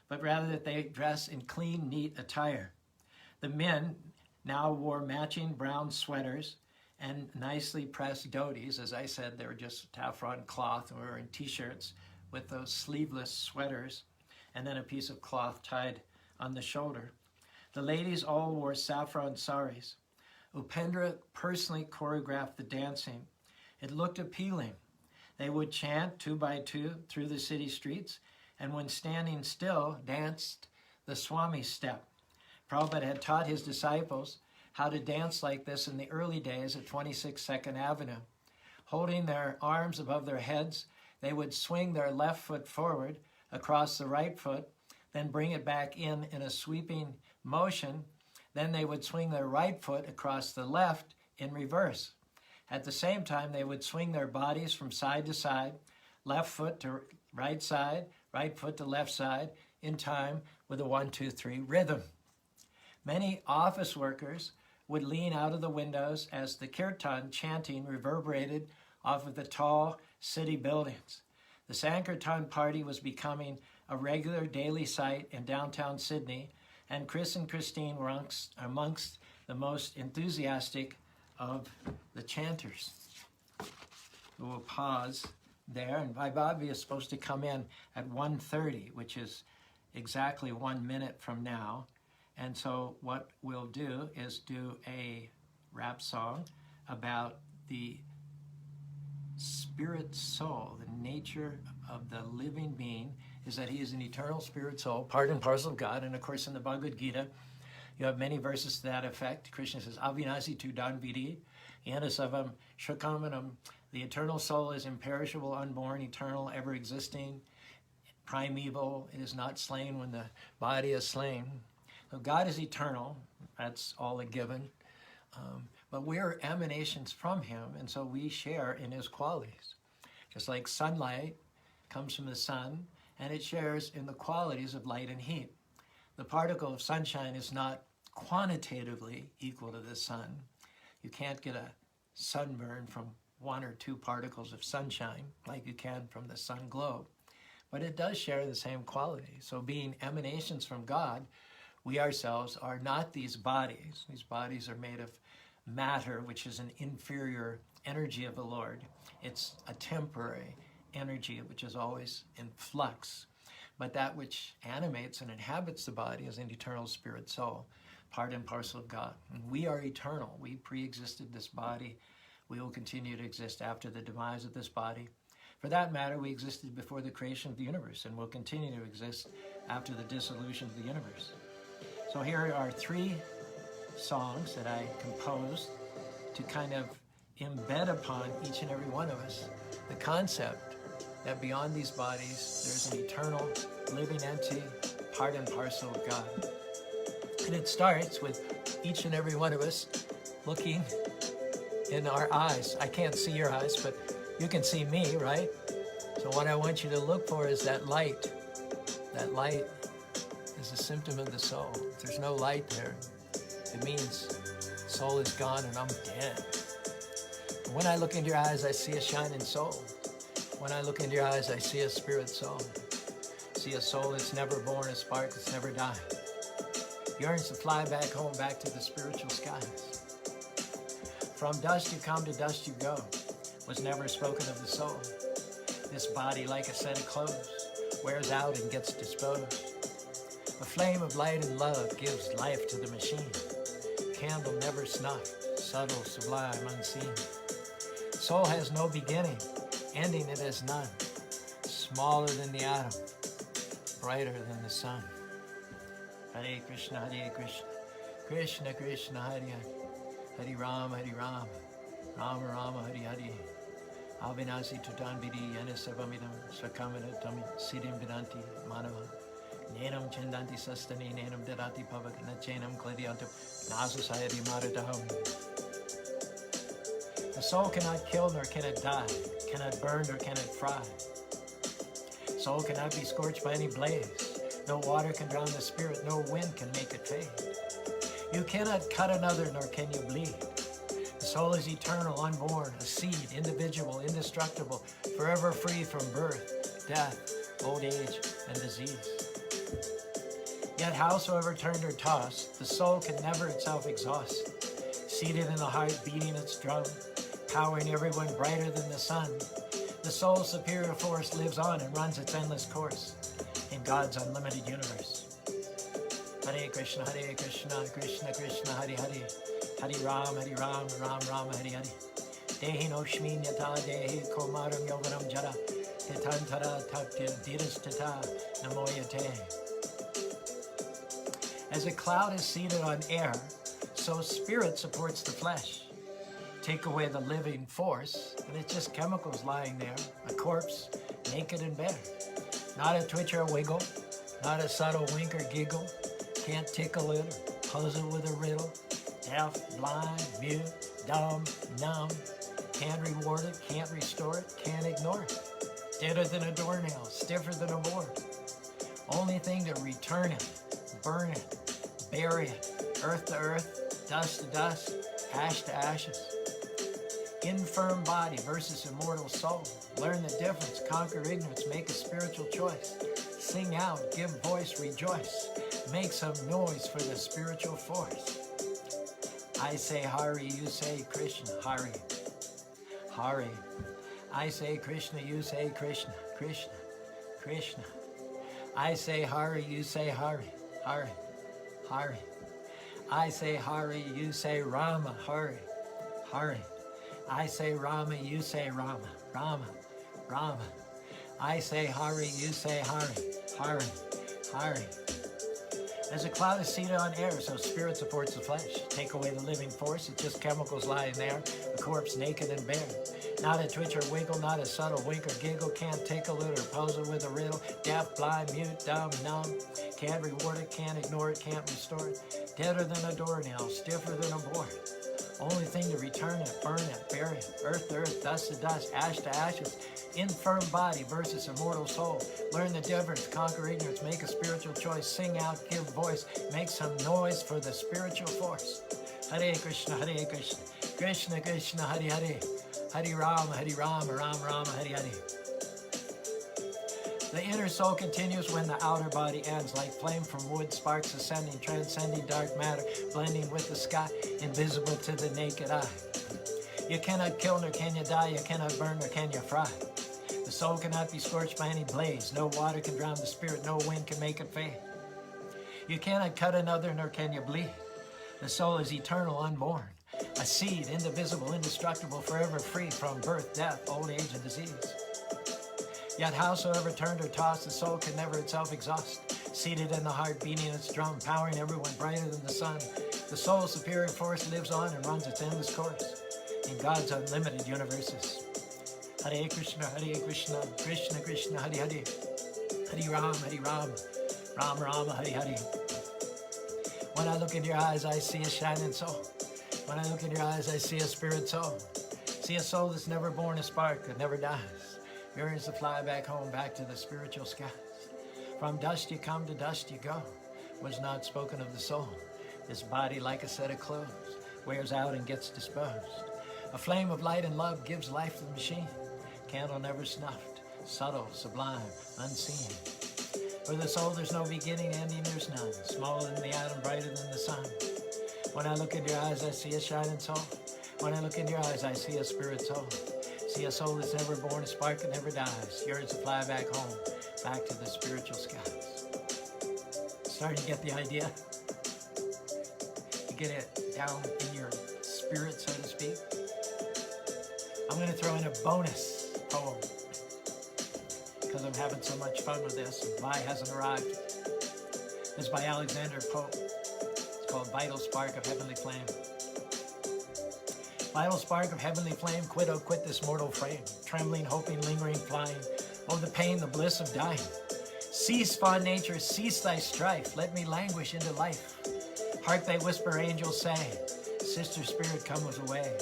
but rather that they dress in clean, neat attire. The men now wore matching brown sweaters and nicely pressed dhotis. As I said, they were just taffron cloth, and we were in t-shirts with those sleeveless sweaters, and then a piece of cloth tied on the shoulder. The ladies all wore saffron saris. Upendra personally choreographed the dancing. It looked appealing. They would chant 2 by 2 through the city streets, and when standing still, danced the Swami step. Prabhupada had taught his disciples how to dance like this in the early days at 26 Second Avenue. Holding their arms above their heads, they would swing their left foot forward across the right foot, then bring it back in a sweeping motion. Then they would swing their right foot across the left in reverse. At the same time, they would swing their bodies from side to side, left foot to right side, right foot to left side, in time with a 1, 2, 3 rhythm. Many office workers would lean out of the windows as the kirtan chanting reverberated off of the tall city buildings. The Sankirtan party was becoming a regular daily sight in downtown Sydney, and Chris and Christine were amongst the most enthusiastic of the chanters. We'll pause there, and Vaibhavi is supposed to come in at 1:30, which is exactly 1 minute from now. And so what we'll do is do a rap song about the spirit soul. The nature of the living being is that he is an eternal spirit soul, part and parcel of God. And of course in the Bhagavad Gita, you have many verses to that effect. Krishna says, Avinasi tu danvidi, yanasavam shakamanam. The eternal soul is imperishable, unborn, eternal, ever existing, primeval. It is not slain when the body is slain. So God is eternal. That's all a given. But we are emanations from him, and so we share in his qualities. Just like sunlight comes from the sun, and it shares in the qualities of light and heat. The particle of sunshine is not quantitatively equal to the sun. You can't get a sunburn from 1 or 2 particles of sunshine like you can from the sun globe. But it does share the same quality. So being emanations from God, we ourselves are not these bodies. These bodies are made of matter, which is an inferior energy of the Lord. It's a temporary energy which is always in flux. But that which animates and inhabits the body is an eternal spirit soul, part and parcel of God. And we are eternal. We pre-existed this body. We will continue to exist after the demise of this body. For that matter, we existed before the creation of the universe and will continue to exist after the dissolution of the universe. So here are 3 songs that I composed to kind of embed upon each and every one of us the concept that beyond these bodies there's an eternal living entity, part and parcel of God. And it starts with each and every one of us looking in our eyes. I can't see your eyes, but you can see me, right? So what I want you to look for is that light. That light is a symptom of the soul. If there's no light there, it means soul is gone and I'm dead. When I look into your eyes, I see a shining soul. When I look into your eyes, I see a spirit soul. See a soul that's never born, a spark that's never died. Yearns to fly back home, back to the spiritual skies. From dust you come, to dust you go, was never spoken of the soul. This body, like a set of clothes, wears out and gets disposed. A flame of light and love gives life to the machine. Candle never snuffed, subtle, sublime, unseen. Soul has no beginning, ending it has none. Smaller than the atom, brighter than the sun. Hare Krishna, Hare Krishna, Krishna Krishna, Hare Hare. Hare Rama, Rama Rama, Hare Hare. Avinasi tutan vidi yanisavamidam svakamanatam siddhim vidanti manava. Nenam chandanti sastani, nenam dadati pavak, nachenam kladiantam nasusayati maradaham. The soul cannot kill nor can it die, cannot burn nor can it fry. Soul cannot be scorched by any blaze. No water can drown the spirit, no wind can make it fade. You cannot cut another, nor can you bleed. The soul is eternal, unborn, a seed, individual, indestructible, forever free from birth, death, old age, and disease. Yet howsoever turned or tossed, the soul can never itself exhaust. Seated in the heart, beating its drum, powering everyone brighter than the sun, the soul's superior force lives on and runs its endless course in God's unlimited universe. Hare Krishna, Krishna Krishna, Hare Hare. Hare Ram, Ram Ram, Hare Hare. Dehi no shmin yata, dehi komaram yoganam jara. Titantara taktir diras tata, namoyate. As a cloud is seated on air, so spirit supports the flesh. Take away the living force, and it's just chemicals lying there, a corpse, naked and bare. Not a twitch or a wiggle, not a subtle wink or giggle. Can't tickle it or puzzle with a riddle. Deaf, blind, mute, dumb, numb. Can't reward it, can't restore it, can't ignore it. Deader than a doornail, stiffer than a board. Only thing to return it, burn it, bury it, earth to earth, dust to dust, ash to ashes. Infirm body versus immortal soul. Learn the difference, conquer ignorance, make a spiritual choice. Sing out, give voice, rejoice. Make some noise for the spiritual force. I say Hari, you say Krishna, Hari. Hari. I say Krishna, you say Krishna, Krishna, Krishna. I say Hari, you say Hari, Hari, Hari. I say Hari, you say Rama, Hari, Hari. I say Rama, you say Rama, Rama, Rama. I say Hari, you say Hari, Hari, Hari. There's a cloud is seated on air, so spirit supports the flesh. Take away the living force, it's just chemicals lying there, a corpse naked and bare. Not a twitch or wiggle, not a subtle wink or giggle, can't tickle it or puzzle with a riddle. Deaf, blind, mute, dumb, numb, can't reward it, can't ignore it, can't restore it. Deader than a doornail, stiffer than a board. Only thing to return it, burn it, bury it. Earth to earth, dust to dust, ash to ashes. Infirm body versus immortal soul. Learn the difference, conquer ignorance, make a spiritual choice. Sing out, give voice, make some noise for the spiritual force. Hare Krishna, Hare Krishna, Krishna Krishna, Hare Hare. Hare Rama, Rama Rama, Hare Hare. The inner soul continues when the outer body ends, like flame from wood, sparks ascending, transcending dark matter, blending with the sky, invisible to the naked eye. You cannot kill nor can you die, you cannot burn nor can you fry. The soul cannot be scorched by any blaze, no water can drown the spirit, no wind can make it fade. You cannot cut another nor can you bleed. The soul is eternal, unborn, a seed, indivisible, indestructible, forever free from birth, death, old age, and disease. Yet howsoever turned or tossed, the soul can never itself exhaust. Seated in the heart, beating its drum, powering everyone brighter than the sun. The soul's superior force lives on and runs its endless course in God's unlimited universes. Hare Krishna, Krishna Krishna, Hare Hare. Hare Ram, Ram Rama, Hare Hare. When I look in your eyes, I see a shining soul. When I look in your eyes, I see a spirit soul. See a soul that's never born, a spark that never dies. Yearns to fly back home, back to the spiritual skies. From dust you come, to dust you go. Was not spoken of the soul. This body, like a set of clothes, wears out and gets disposed. A flame of light and love gives life to the machine. Candle never snuffed, subtle, sublime, unseen. For the soul there's no beginning, ending there's none. Smaller than the atom, brighter than the sun. When I look in your eyes, I see a shining soul. When I look in your eyes, I see a spirit soul. See a soul that's never born, a spark that never dies. Yearns to fly back home, back to the spiritual skies. Starting to get the idea? You get it down in your spirit, so to speak? I'm going to throw in a bonus poem because I'm having so much fun with this. And Vi hasn't arrived. It's by Alexander Pope. It's called Vital Spark of Heavenly Flame. Vital spark of heavenly flame, quit, oh quit this mortal frame. Trembling, hoping, lingering, flying. Oh, the pain, the bliss of dying. Cease, fond nature, cease thy strife. Let me languish into life. Hark thy whisper, angels say. Sister spirit comes away.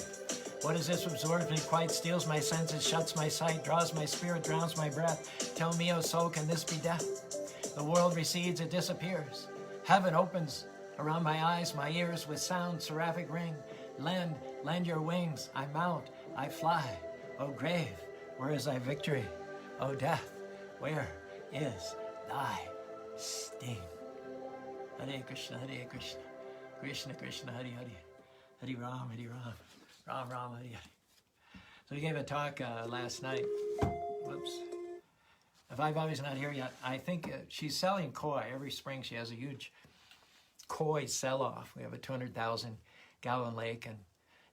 What is this absorbs me, quite steals my senses, shuts my sight, draws my spirit, drowns my breath. Tell me, O soul, can this be death? The world recedes, it disappears. Heaven opens around my eyes, my ears, with sound, seraphic ring. Lend your wings, I mount, I fly. O grave, where is thy victory? O death, where is thy sting? Hare Krishna, Krishna Krishna, Hare Hare. Hare Ram, Ram Ram, Hare Hare. So we gave a talk last night. Whoops. If Bobby's not here yet, I think she's selling koi. Every spring she has a huge koi sell-off. We have a 200,000 gallon lake, and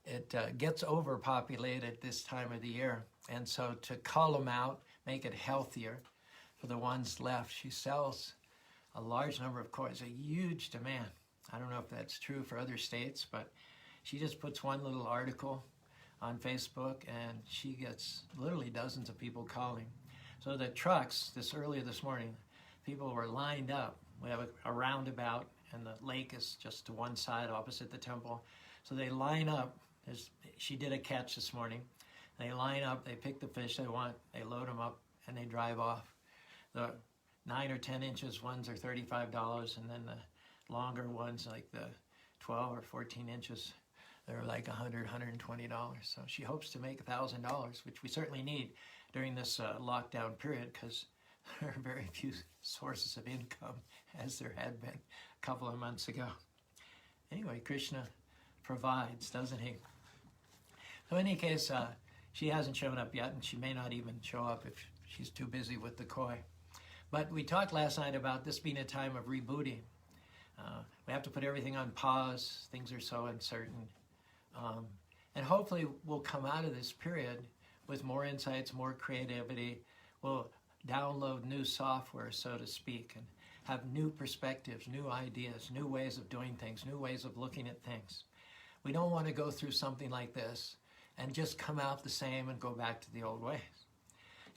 it gets overpopulated this time of the year. And so to cull them out, make it healthier for the ones left, she sells a large number of koi. It's a huge demand. I don't know if that's true for other states, but she just puts one little article on Facebook and she gets literally dozens of people calling. So the trucks, earlier this morning, people were lined up. We have a roundabout and the lake is just to one side opposite the temple. So they line up. She did a catch this morning. They line up, they pick the fish they want, they load them up, and they drive off. The 9 or 10 inches ones are $35, and then the longer ones, like the 12 or 14 inches, they're like $100, $120. So she hopes to make $1,000, which we certainly need during this lockdown period, because there are very few sources of income, as there had been a couple of months ago. Anyway, Krishna provides, doesn't he? So in any case, she hasn't shown up yet, and she may not even show up if she's too busy with the koi. But we talked last night about this being a time of rebooting. We have to put everything on pause. Things are so uncertain. And hopefully we'll come out of this period with more insights, more creativity. We'll download new software, so to speak, and have new perspectives, new ideas, new ways of doing things, new ways of looking at things. We don't want to go through something like this and just come out the same and go back to the old ways.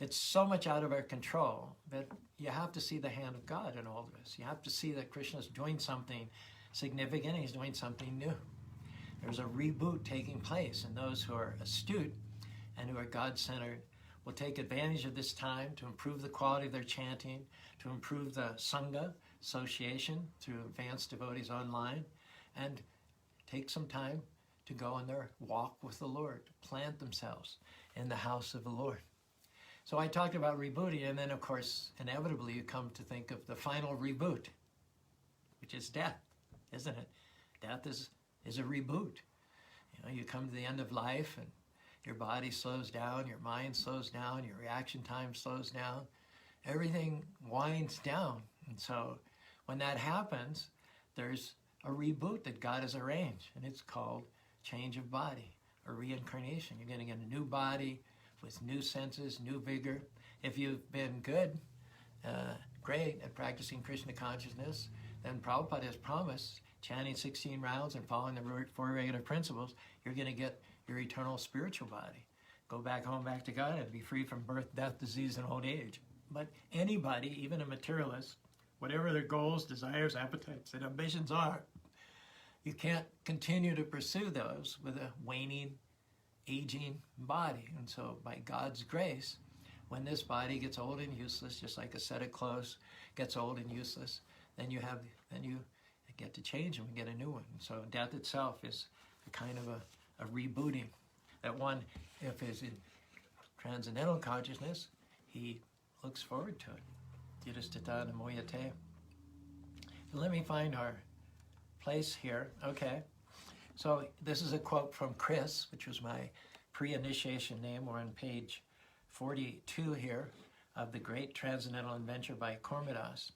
It's so much out of our control that you have to see the hand of God in all of this. You have to see that Krishna's doing something significant, he's doing something new. There's a reboot taking place, and those who are astute and who are God-centered will take advantage of this time to improve the quality of their chanting, to improve the Sangha association through advanced devotees online, and take some time to go on their walk with the Lord, to plant themselves in the house of the Lord. So I talked about rebooting, and then of course, inevitably you come to think of the final reboot, which is death, isn't it? Death is a reboot. You know, you come to the end of life and your body slows down, your mind slows down, your reaction time slows down, everything winds down. And so when that happens, there's a reboot that God has arranged, and it's called change of body or reincarnation. You're going to get a new body with new senses, new vigor. If you've been good, great at practicing Krishna consciousness, then Prabhupada has promised, chanting 16 rounds and following the 4 regular principles, you're going to get your eternal spiritual body. Go back home, back to God, and be free from birth, death, disease, and old age. But anybody, even a materialist, whatever their goals, desires, appetites, and ambitions are, you can't continue to pursue those with a waning, aging body. And so by God's grace, when this body gets old and useless, just like a set of clothes gets old and useless, then you get to change them and get a new one. So death itself is a kind of a rebooting. That one, if is in transcendental consciousness, he looks forward to it. Yudhistita namoyate. Let me find our place here. Okay. So this is a quote from Chris, which was my pre-initiation name. We're on page 42 here of The Great Transcendental Adventure by Kormadas.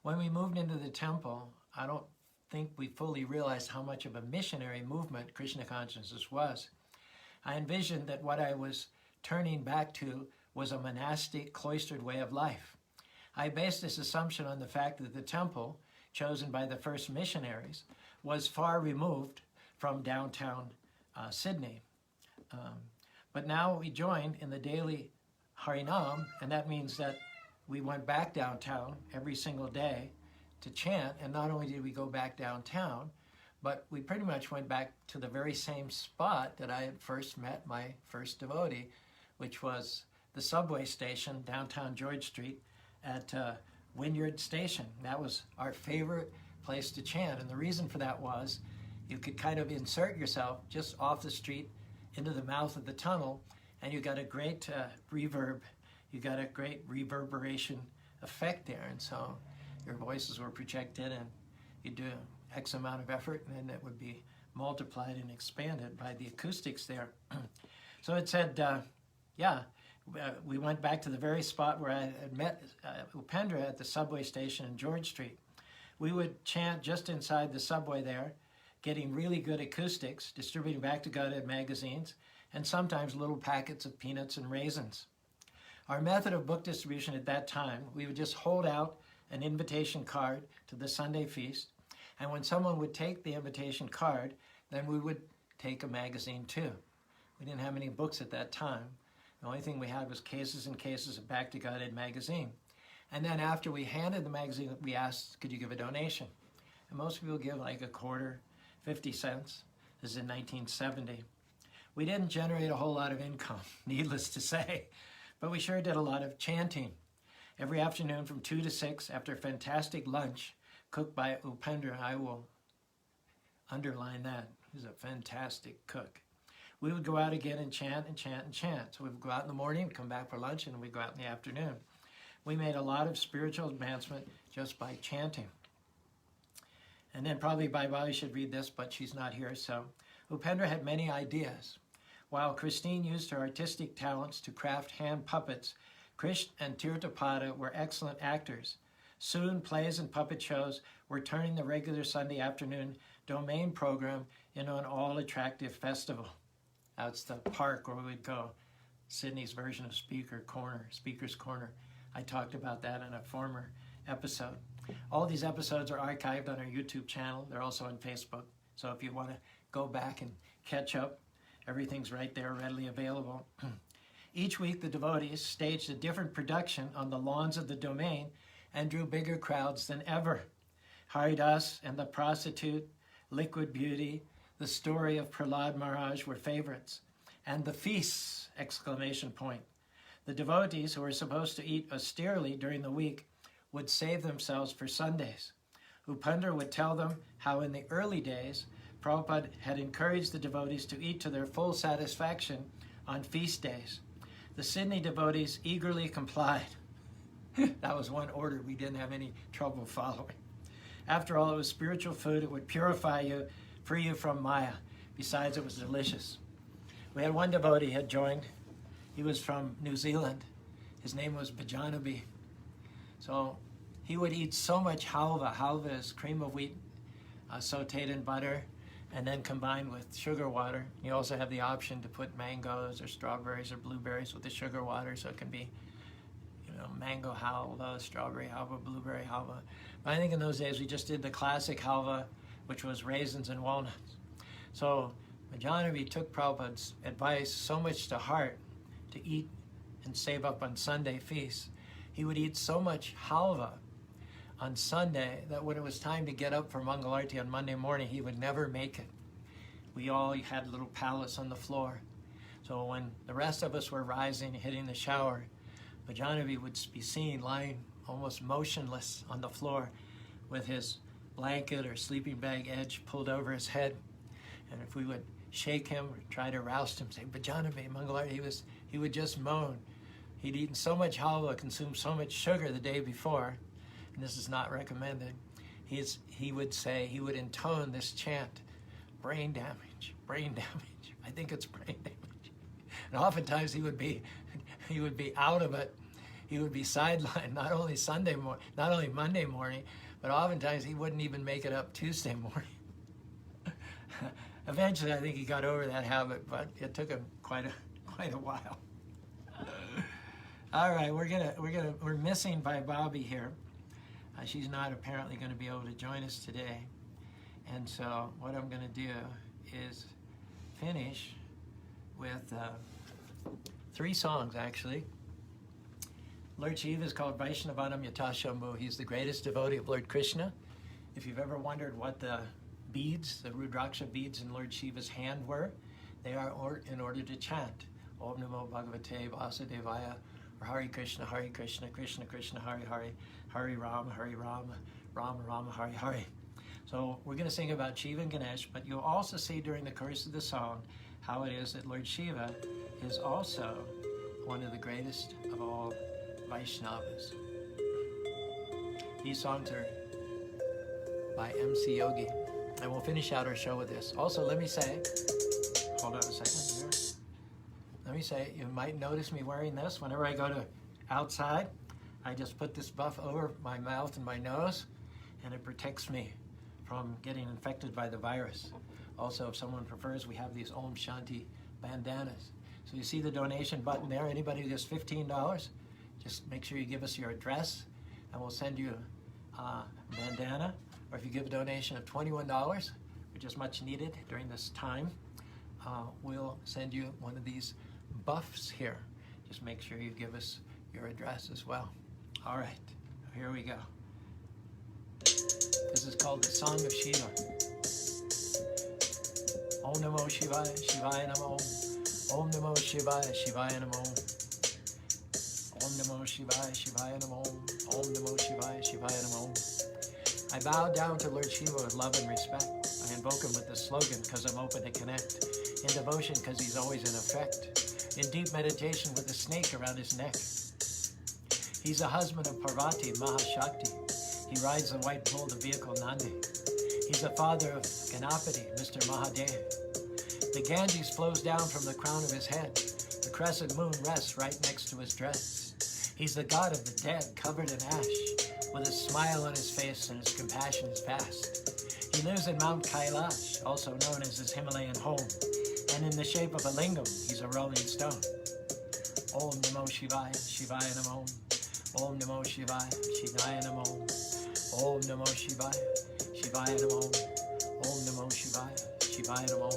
When we moved into the temple, I don't think we fully realized how much of a missionary movement Krishna consciousness was. I envisioned that what I was turning back to was a monastic, cloistered way of life. I based this assumption on the fact that the temple, chosen by the first missionaries, was far removed from downtown Sydney. But now we joined in the daily Harinam, and that means that we went back downtown every single day to chant, and not only did we go back downtown, but we pretty much went back to the very same spot that I had first met my first devotee, which was the subway station, downtown George Street at Wynyard Station. That was our favorite place to chant, and the reason for that was you could kind of insert yourself just off the street into the mouth of the tunnel, and you got a great reverb, you got a great reverberation effect there, and so your voices were projected, and you do X amount of effort, and then it would be multiplied and expanded by the acoustics there. So it said, we went back to the very spot where I had met Upendra at the subway station in George Street. We would chant just inside the subway there, getting really good acoustics, distributing back to Godhead magazines, and sometimes little packets of peanuts and raisins. Our method of book distribution at that time, we would just hold out an invitation card to the Sunday feast, and when someone would take the invitation card, then we would take a magazine too. We didn't have any books at that time. The only thing we had was cases and cases of Back to Godhead magazine. And then after we handed the magazine, we asked, could you give a donation? And most people give like a quarter, 50 cents. This is in 1970. We didn't generate a whole lot of income, needless to say, but we sure did a lot of chanting. Every afternoon from 2 to 6, after a fantastic lunch cooked by Upendra, I will underline that. He's a fantastic cook. We would go out again and chant and chant and chant. So we would go out in the morning, come back for lunch, and we'd go out in the afternoon. We made a lot of spiritual advancement just by chanting. And then probably Bhagavad should read this, but she's not here. So Upendra had many ideas. While Christine used her artistic talents to craft hand puppets, Krish and Tirthapada were excellent actors. Soon, plays and puppet shows were turning the regular Sunday afternoon domain program into an all-attractive festival. That's the park where we would go, Sydney's version of Speaker's Corner. I talked about that in a former episode. All these episodes are archived on our YouTube channel. They're also on Facebook. So if you want to go back and catch up, everything's right there, readily available. Each week, the devotees staged a different production on the lawns of the domain and drew bigger crowds than ever. Haridas and the prostitute, Liquid Beauty, the story of Prahlad Maharaj were favorites. And the feasts, exclamation point. The devotees, who were supposed to eat austerely during the week, would save themselves for Sundays. Upender would tell them how in the early days, Prabhupada had encouraged the devotees to eat to their full satisfaction on feast days. The Sydney devotees eagerly complied. That was one order we didn't have any trouble following. After all, it was spiritual food. It would purify you, free you from Maya. Besides, it was delicious. We had one devotee had joined. He was from New Zealand. His name was Bhajanabi. So he would eat so much halva. Halva is cream of wheat sauteed in butter and then combined with sugar water. You also have the option to put mangoes or strawberries or blueberries with the sugar water, so it can be, mango halva, strawberry halva, blueberry halva. But I think in those days we just did the classic halva, which was raisins and walnuts. So Bhajanavi took Prabhupada's advice so much to heart to eat and save up on Sunday feasts. He would eat so much halva on Sunday that when it was time to get up for Mangalarti on Monday morning, he would never make it. We all had little pallets on the floor. So when the rest of us were rising, hitting the shower, Bhajanavi would be seen lying almost motionless on the floor with his blanket or sleeping bag edge pulled over his head. And if we would shake him or try to roust him, say, Bhajanavi, Mangalarti, he would just moan. He'd eaten so much halva, consumed so much sugar the day before, and this is not recommended. He would intone this chant, brain damage, brain damage. I think it's brain damage. And oftentimes he would be out of it. He would be sidelined, not only Monday morning, but oftentimes he wouldn't even make it up Tuesday morning. Eventually, I think he got over that habit, but it took him quite a while. All right, we're missing by Bobby here. She's not apparently going to be able to join us today, and so what I'm going to do is finish with 3 songs actually. Lord Shiva is called Vaishnavanam Yatashambhu. He's the greatest devotee of Lord Krishna. If you've ever wondered what the beads, the Rudraksha beads in Lord Shiva's hand were, they are in order to chant Om Namo Bhagavate Vasudevaya, or Hare Krishna, Krishna Krishna, Hare Hare, Hare Rama, Rama Rama, Hare Hare. So we're going to sing about Shiva and Ganesh, but you'll also see during the course of the song how it is that Lord Shiva is also one of the greatest of all Vaishnavas. These songs are by MC Yogi, and we'll finish out our show with this. Also, let me say, hold on a second here. Let me say, you might notice me wearing this whenever I go to outside. I just put this buff over my mouth and my nose, and it protects me from getting infected by the virus. Also, if someone prefers, we have these Om Shanti bandanas. So you see the donation button there. Anybody who gives $15, just make sure you give us your address, and we'll send you a bandana. Or if you give a donation of $21, which is much needed during this time, we'll send you one of these buffs here. Just make sure you give us your address as well. All right, here we go. This is called the Song of Shiva. Om Namo Shivaya, Shivaya Namo. Om Namo Shivaya, Shivaya Namo. Om Namo Shivaya, Shivaya Namo. Om Namo Shivaya, Shivaya Namo. I bow down to Lord Shiva with love and respect. I invoke him with this slogan because I'm open to connect. In devotion because he's always in effect. In deep meditation with a snake around his neck. He's the husband of Parvati, Mahashakti. He rides the white bull, the vehicle Nandi. He's the father of Ganapati, Mr. Mahadev. The Ganges flows down from the crown of his head. The crescent moon rests right next to his dress. He's the god of the dead, covered in ash, with a smile on his face and his compassion is vast. He lives in Mount Kailash, also known as his Himalayan home, and in the shape of a lingam, he's a rolling stone. Om Namo Shivaya, Shivaya Namo. Om Namo Shivaya, Shivaya Namo. Om Namo Shivaya, Shivaya Namo. Om Namo Shivaya, Shivaya Namo.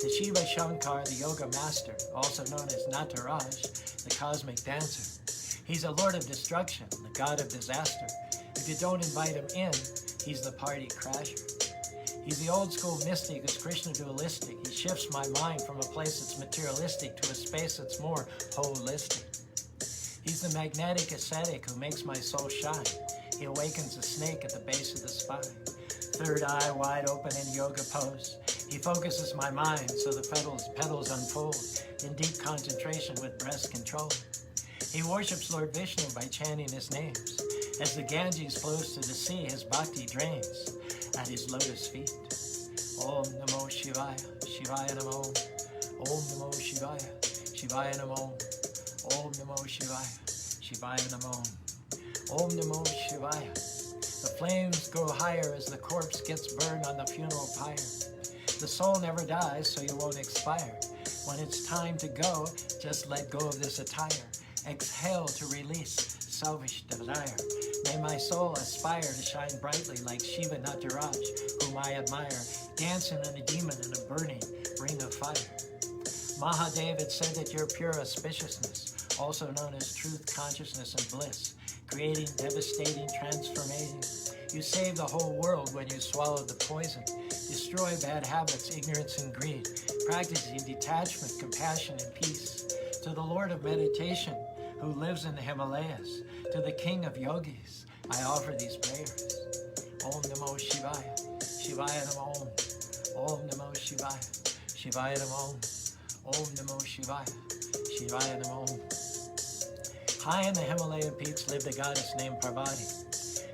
The Shiva Shankar, the yoga master, also known as Nataraj, the cosmic dancer. He's a lord of destruction, the god of disaster. If you don't invite him in, he's the party crasher. He's the old school mystic who's Krishna dualistic. He shifts my mind from a place that's materialistic to a space that's more holistic. He's the magnetic ascetic who makes my soul shine. He awakens the snake at the base of the spine. Third eye wide open in yoga pose. He focuses my mind so the petals unfold in deep concentration with breath control. He worships Lord Vishnu by chanting his names. As the Ganges flows to the sea, his bhakti drains at his lotus feet. Om Namo Shivaya, Shivaya Namo. Om Namo Shivaya, Shivaya Namo. Om Namo Shivaya, Shivaya Namo. Om Namo Shivaya. The flames grow higher as the corpse gets burned on the funeral pyre. The soul never dies, so you won't expire. When it's time to go, just let go of this attire. Exhale to release selfish desire. May my soul aspire to shine brightly like Shiva Nataraj, whom I admire, dancing on a demon in a burning ring of fire. Mahadev had said that you're pure auspiciousness, also known as truth, consciousness, and bliss, creating, devastating, transformating. You save the whole world when you swallow the poison, destroy bad habits, ignorance, and greed, practicing detachment, compassion, and peace. To the Lord of meditation, who lives in the Himalayas, to the King of yogis, I offer these prayers. Om Namo Shivaya, Shivaya Namo. Om Namo Shivaya, Shivaya Namo. Om Namo Shivaya, Shivaya Namo. High in the Himalayan peaks lived a goddess named Parvati.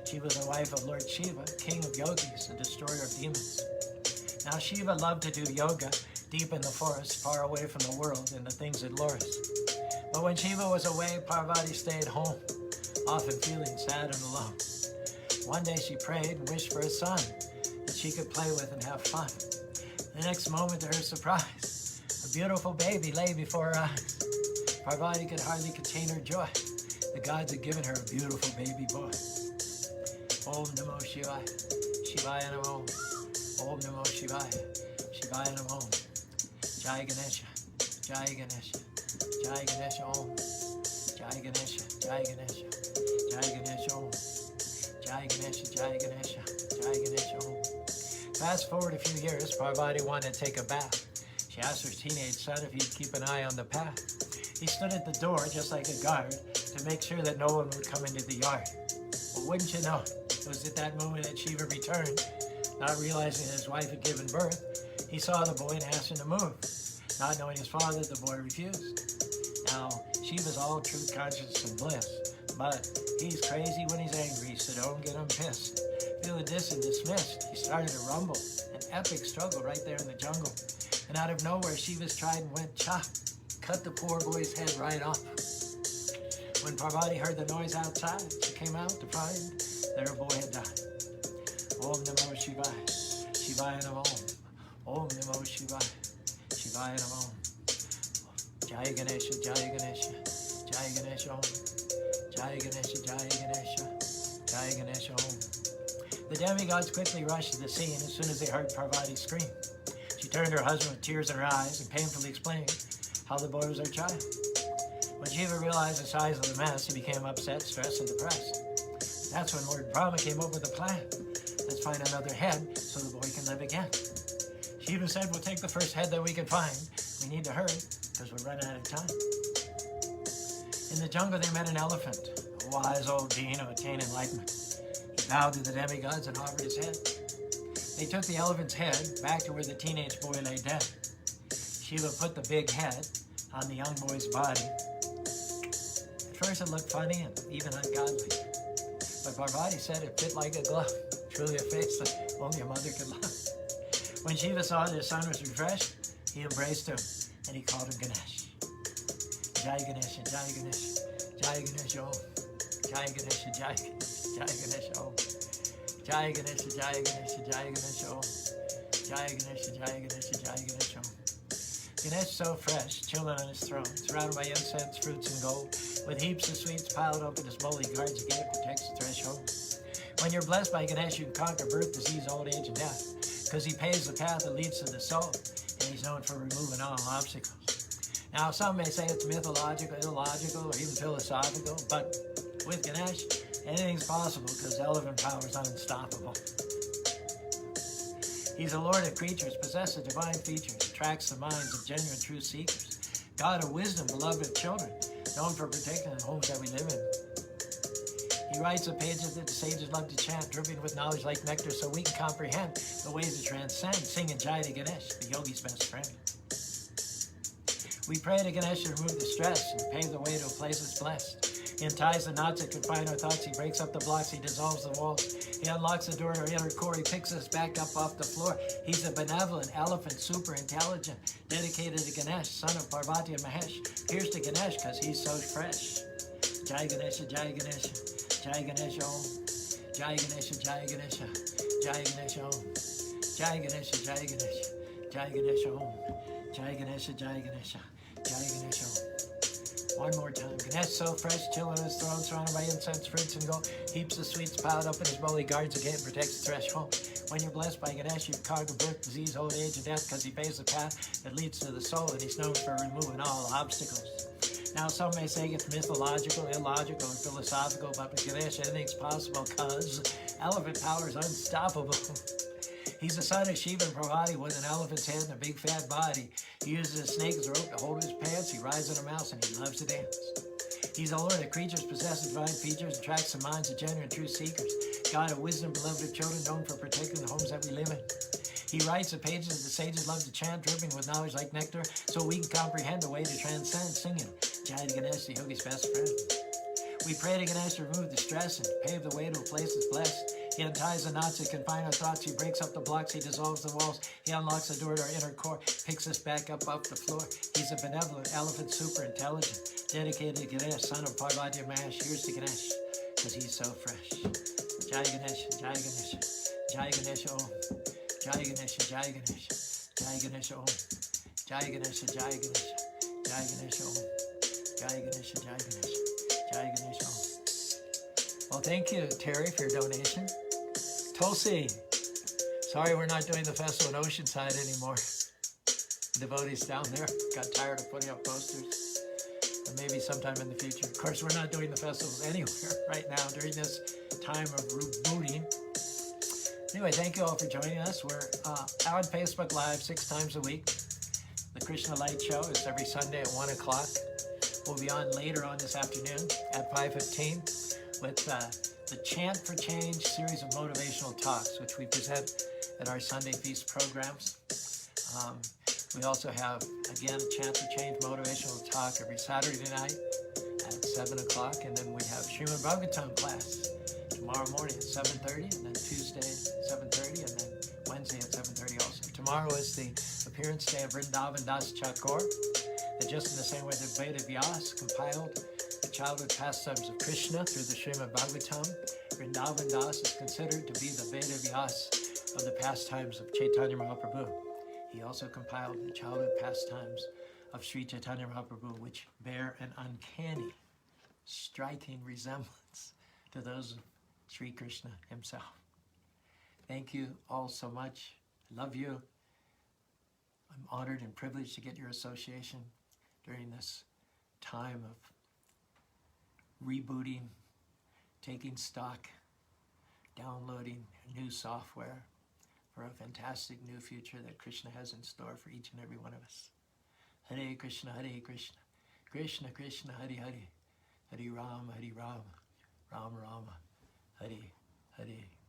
She was the wife of Lord Shiva, king of yogis, a destroyer of demons. Now Shiva loved to do yoga deep in the forest, far away from the world and the things that lure us. But when Shiva was away, Parvati stayed home, often feeling sad and alone. One day she prayed and wished for a son that she could play with and have fun. The next moment, to her surprise, a beautiful baby lay before her eyes. Parvati could hardly contain her joy. The gods had given her a beautiful baby boy. Om Namo Shivaya, Shivaya Namo. Om Namo Shivaya, Shivaya Namo. Jai Ganesha, Jai Ganesha, Jai Ganesha Om. Jai Ganesha, Jai Ganesha, Jai Ganesha Om. Jai Ganesha, Jai Ganesha, Jai Ganesha Om. Fast forward a few years, Parvati wanted to take a bath. She asked her teenage son if he'd keep an eye on the path. He stood at the door just like a guard to make sure that no one would come into the yard. But wouldn't you know, it was at that moment that Shiva returned. Not realizing his wife had given birth, he saw the boy and asked him to move. Not knowing his father, the boy refused. Now, Shiva's all truth, consciousness, and bliss, but he's crazy when he's angry, so don't get him pissed. Feeling this and dismissed, he started to rumble, an epic struggle right there in the jungle. And out of nowhere, Shiva's trident went chop, cut the poor boy's head right off. When Parvati heard the noise outside, she came out to find that her boy had died. Om Namo Shivaya, Shivaya Namo. Om Namo Shivaya, Shivaya Namo. Jai Ganesha, Jai Ganesha, Jai Ganesha Om. Jai Ganesha, Jai Ganesha, Jai Ganesha Om. The demigods quickly rushed to the scene as soon as they heard Parvati scream. She turned to her husband with tears in her eyes and painfully explained how the boy was her child. When Shiva realized the size of the mess, he became upset, stressed, and depressed. That's when Lord Brahma came up with a plan. Let's find another head so the boy can live again. Shiva said, we'll take the first head that we can find. We need to hurry because we're running out of time. In the jungle, they met an elephant, a wise old being who attained enlightenment. He bowed to the demigods and offered his head. They took the elephant's head back to where the teenage boy lay dead. Shiva put the big head on the young boy's body. At first it looked funny and even ungodly, but Parvati said it fit like a glove, truly a face that only a mother could love. When Shiva saw that his son was refreshed, He embraced him and he called him Ganesh. Jai Ganesha, Jai Ganesha, Jai Ganesha Om. Jai Ganesha, Jai Ganesha, Jai Ganesha Om. Jai Ganesha, Jai Ganesha, Jai Ganesha Om. Jai Ganesha, Jai Ganesha, Jai Ganesha Om. Ganesh so fresh, chilling on his throne, surrounded by incense, fruits, and gold, with heaps of sweets piled up in his moly guards, again protects the threshold. When you're blessed by Ganesh, you can conquer birth, disease, old age, and death, because he paves the path that leads to the soul, and he's known for removing all obstacles. Now, some may say it's mythological, illogical, or even philosophical, but with Ganesh, anything's possible because elephant power is unstoppable. He's a lord of creatures, possesses divine features, attracts the minds of genuine true seekers, God of wisdom, beloved of children, known for protecting the homes that we live in. He writes the pages that the sages love to chant, dripping with knowledge like nectar, so we can comprehend the ways to transcend, singing Jai to Ganesh, the yogi's best friend. We pray to Ganesh to remove the stress and pave the way to a place that's blessed. He unties the knots that confine our thoughts. He breaks up the blocks. He dissolves the walls. He unlocks the door to our inner core. He picks us back up off the floor. He's a benevolent elephant, super intelligent, dedicated to Ganesh, son of Parvati and Mahesh. Here's to Ganesh because he's so fresh. Jai Ganesha, Jai Ganesha, Jai Ganesha Om. Jai Ganesha, Jai Ganesha, Jai Ganesha Om. Jai Ganesha, Jai Ganesha, Jai Ganesha Om. Jai Ganesha, Jai Ganesha, Jai Ganesha Om. One more time. Ganesh so fresh, chilling on his throne, surrounded by incense, fruits, and gold. Heaps of sweets piled up in his moly guards, again protects the threshold. When you're blessed by Ganesh, you conquer birth, disease, old age, and death, because he paves the path that leads to the soul, and he's known for removing all obstacles. Now, some may say it's mythological, illogical, or philosophical, but with Ganesh, anything's possible, because elephant power is unstoppable. He's the son of Shiva and Parvati with an elephant's head and a big fat body. He uses a snake as a rope to hold his pants. He rides on a mouse and he loves to dance. He's a lord of creatures, possesses divine features, attracts the minds of genuine true seekers. God of wisdom, beloved of children, known for protecting the homes that we live in. He writes the pages that the sages love to chant, dripping with knowledge like nectar, so we can comprehend the way to transcend, singing Jai to Ganesh, the yogi's best friend. We pray to Ganesh to remove the stress and pave the way to a place that's blessed. He unties the knots that confine our thoughts. He breaks up the blocks. He dissolves the walls. He unlocks the door to our inner core, picks us back up off the floor. He's a benevolent elephant, super intelligent, dedicated to Ganesh, son of Parvati and Mahesh. Here's to Ganesh, because he's so fresh. Jai Ganesh, Jai Ganesh, Jai Ganesh Om. Jai Ganesh, Jai Ganesh, Jai Ganesh Om. Jai Ganesh, Jai Ganesh, Jai Ganesh Om. Jai Ganesh, Jai Ganesh, Jai Ganesh Om. Well, thank you, Terry, for your donation. Tulsi, sorry we're not doing the festival in Oceanside anymore. The devotees down there got tired of putting up posters. And maybe sometime in the future. Of course, we're not doing the festivals anywhere right now during this time of rebooting. Anyway, thank you all for joining us. We're on Facebook Live 6 times a week. The Krishna Lite show is every Sunday at 1 o'clock. We'll be on later on this afternoon at 5:15 with the Chant for Change series of motivational talks, which we present at our Sunday Feast programs. We also have, again, a Chant for Change motivational talk every Saturday night at 7 o'clock, and then we have Srimad Bhagavatam class tomorrow morning at 7:30, and then Tuesday 7:30, and then Wednesday at 7:30 also. Tomorrow is the appearance day of Vrindavan Das Chakor, that just in the same way that Veda Vyas compiled the childhood pastimes of Krishna through the Srimad Bhagavatam, Vrindavan Das is considered to be the Veda Vyas of the pastimes of Chaitanya Mahaprabhu. He also compiled the childhood pastimes of Sri Chaitanya Mahaprabhu, which bear an uncanny, striking resemblance to those of Sri Krishna himself. Thank you all so much. I love you. I'm honored and privileged to get your association during this time of rebooting, taking stock, downloading new software for a fantastic new future that Krishna has in store for each and every one of us. Hare Krishna, Krishna Krishna, Hare Hare, Hare Rama, Rama Rama, Hare Hare.